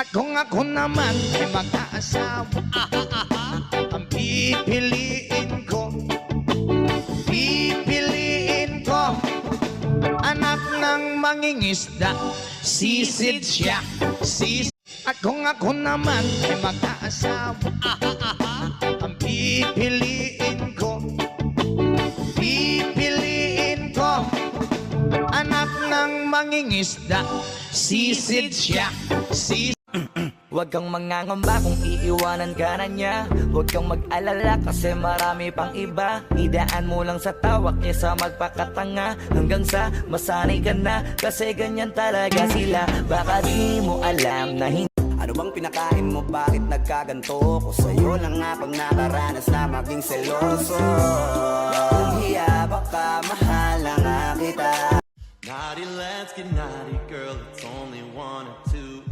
Ako naman ay mag-aasawa. Ang pipiliin ko anak ng mangingisda. Sisid siya, sisid. Ako naman ay mag-aasawa. Ang pipiliin ko anak ng mangingisda. Sisid siya, sisid. Huwag kang mangangamba kung iiwanan ka na niya. Huwag kang mag-alala kasi marami pang iba. Idaan mo lang sa tawak niya sa magpakatanga, hanggang sa masanay ka na, kasi ganyan talaga sila. Baka di mo alam na hindi. Ano bang pinakain mo? Bakit nagkaganto? Ko sa'yo lang akong nakaranas na maging seloso. Kung hiya baka mahal na nga kita. Naughty, let's get naughty, girl. It's only one or two.